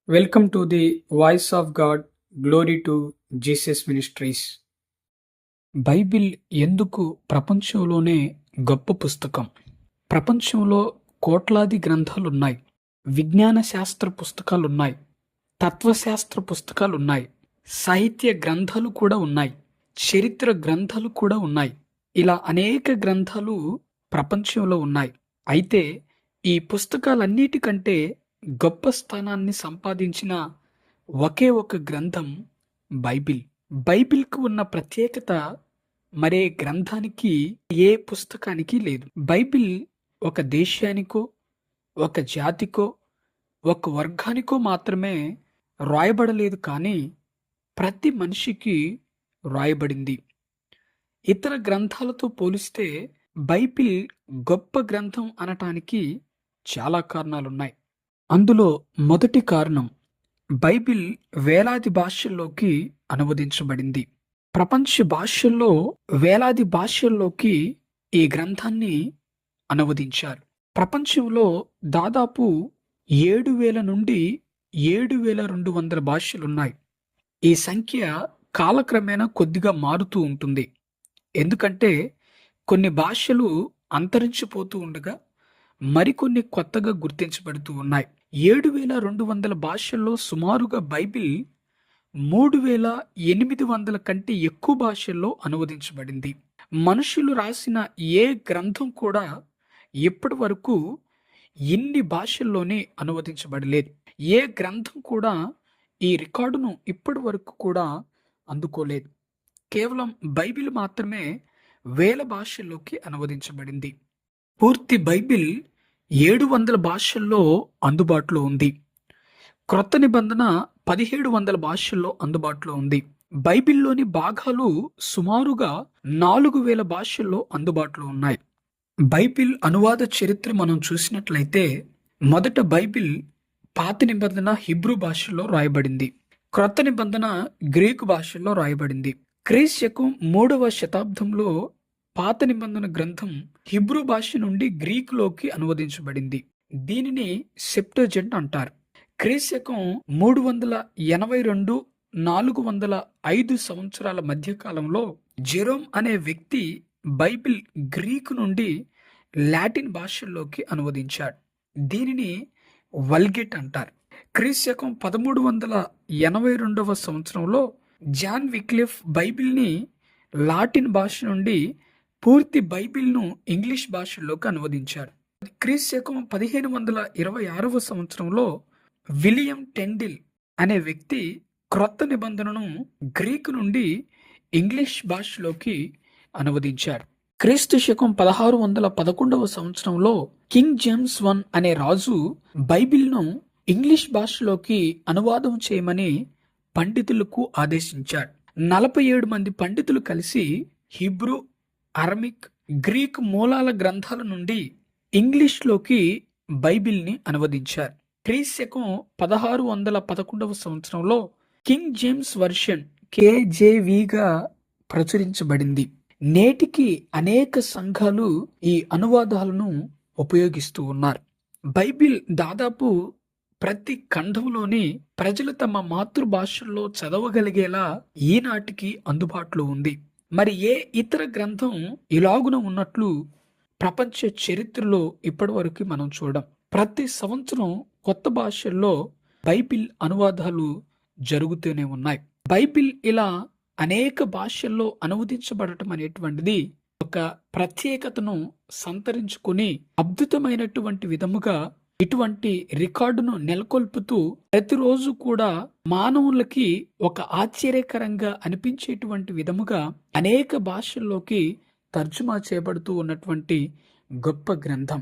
Welcome to the voice of God. Glory to Jesus ministries. Bible ఎందుకు ప్రపంచంలోనే గొప్ప పుస్తకం? ప్రపంచంలో కోట్లాది గ్రంథాలున్నాయి. విజ్ఞాన శాస్త్ర పుస్తకాలున్నాయి, తత్వశాస్త్ర పుస్తకాలున్నాయి, సాహిత్య గ్రంథాలు కూడా ఉన్నాయి, చరిత్ర గ్రంథాలు కూడా ఉన్నాయి. ఇలా అనేక గ్రంథాలు ప్రపంచంలో ఉన్నాయి. అయితే ఈ పుస్తకాలన్నిటికంటే గొప్ప స్థానాన్ని సంపాదించిన ఒకే ఒక గ్రంథం బైబిల్. బైబిల్కు ఉన్న ప్రత్యేకత మరే గ్రంథానికి, ఏ పుస్తకానికి లేదు. బైబిల్ ఒక దేశానికో, ఒక జాతికో, ఒక వర్గానికో మాత్రమే రాయబడలేదు, కానీ ప్రతి మనిషికి రాయబడింది. ఇతర గ్రంథాలతో పోలిస్తే బైబిల్ గొప్ప గ్రంథం అనటానికి చాలా కారణాలున్నాయి. అందులో మొదటి కారణం, బైబిల్ వేలాది భాషల్లోకి అనువదించబడింది. ప్రపంచ భాషల్లో వేలాది భాషల్లోకి ఈ గ్రంథాన్ని అనువదించారు. ప్రపంచంలో దాదాపు 7,000 నుండి 7,200 భాషలున్నాయి. ఈ సంఖ్య కాలక్రమేణా కొద్దిగా మారుతూ ఉంటుంది. ఎందుకంటే కొన్ని భాషలు అంతరించిపోతూ ఉండగా మరికొన్ని కొత్తగా గుర్తించబడుతూ ఉన్నాయి. 7,200 భాషల్లో సుమారుగా బైబిల్ 3,800 కంటే ఎక్కువ భాషల్లో అనువదించబడింది. మనుషులు రాసిన ఏ గ్రంథం కూడా ఇప్పటి వరకు ఇన్ని భాషల్లోనే అనువదించబడలేదు. ఏ గ్రంథం కూడా ఈ రికార్డును ఇప్పటి వరకు కూడా అందుకోలేదు. కేవలం బైబిల్ మాత్రమే వేల భాషల్లోకి అనువదించబడింది. పూర్తి బైబిల్ 700 భాషల్లో అందుబాటులో ఉంది. క్రొత్త నిబంధన 1,700 భాషల్లో అందుబాటులో ఉంది. బైబిల్లోని భాగాలు సుమారుగా 4,000 భాషల్లో అందుబాటులో ఉన్నాయి. బైబిల్ అనువాద చరిత్ర మనం చూసినట్లయితే, మొదట బైబిల్ పాత నిబంధన హిబ్రూ భాషలో రాయబడింది. క్రొత్త నిబంధన గ్రీకు భాషలో రాయబడింది. క్రీస్తు 3వ శతాబ్దంలో పాత నిబంధన గ్రంథం హిబ్రూ భాష నుండి గ్రీకులోకి అనువదించబడింది. దీనిని సెప్టోజెంట్ అంటారు. క్రీస్తు 382 405 సంవత్సరాల మధ్య కాలంలో జెరోమ్ అనే వ్యక్తి బైబిల్ గ్రీకు నుండి లాటిన్ భాషల్లోకి అనువదించాడు. దీనిని వల్గేట్ అంటారు. క్రీస్తు 1382 సంవత్సరంలో జాన్ విక్లిఫ్ బైబిల్ని లాటిన్ భాష నుండి పూర్తి బైబిల్ను ఇంగ్లీష్ భాషలోకి అనువదించారు. క్రీస్తు 1526 సంవత్సరంలో విలియం టెండిల్ అనే వ్యక్తి క్రొత్త నిబంధనను గ్రీకు నుండి ఇంగ్లీష్ భాషలోకి అనువదించారు. క్రీస్తు శకం 1611 సంవత్సరంలో కింగ్ జేమ్స్ I అనే రాజు బైబిల్ను ఇంగ్లీష్ భాషలోకి అనువాదం చేయమని పండితులకు ఆదేశించాడు. 47 మంది పండితులు కలిసి హిబ్రూ, అరమిక్, గ్రీక్ మూలాల గ్రంథాల నుండి ఇంగ్లీష్లోకి బైబిల్ని అనువదించారు. క్రీస్తు 1611 సంవత్సరంలో కింగ్ జేమ్స్ వర్షన్ KJVగా ప్రచురించబడింది. నేటికి అనేక సంఘాలు ఈ అనువాదాలను ఉపయోగిస్తూ ఉన్నారు. బైబిల్ దాదాపు ప్రతి ఖండంలోని ప్రజలు తమ మాతృభాషల్లో చదవగలిగేలా ఈనాటికి అందుబాటులో ఉంది. మరి ఏ ఇతర గ్రంథం ఇలాగున ఉన్నట్లు ప్రపంచ చరిత్రలో ఇప్పటి వరకు మనం చూడం. ప్రతి సంవత్సరం కొత్త భాషల్లో బైబిల్ అనువాదాలు జరుగుతూనే ఉన్నాయి. బైబిల్ ఇలా అనేక భాషల్లో అనువదించబడటం అనేటువంటిది ఒక ప్రత్యేకతను సంతరించుకుని అద్భుతమైనటువంటి విధముగా ఇటువంటి రికార్డును నెలకొల్పుతూ ప్రతిరోజు కూడా మానవులకి ఒక ఆశ్చర్యకరంగా అనిపించేటువంటి విధముగా అనేక భాషల్లోకి తర్జుమా చేయబడుతూ ఉన్నటువంటి గొప్ప గ్రంథం.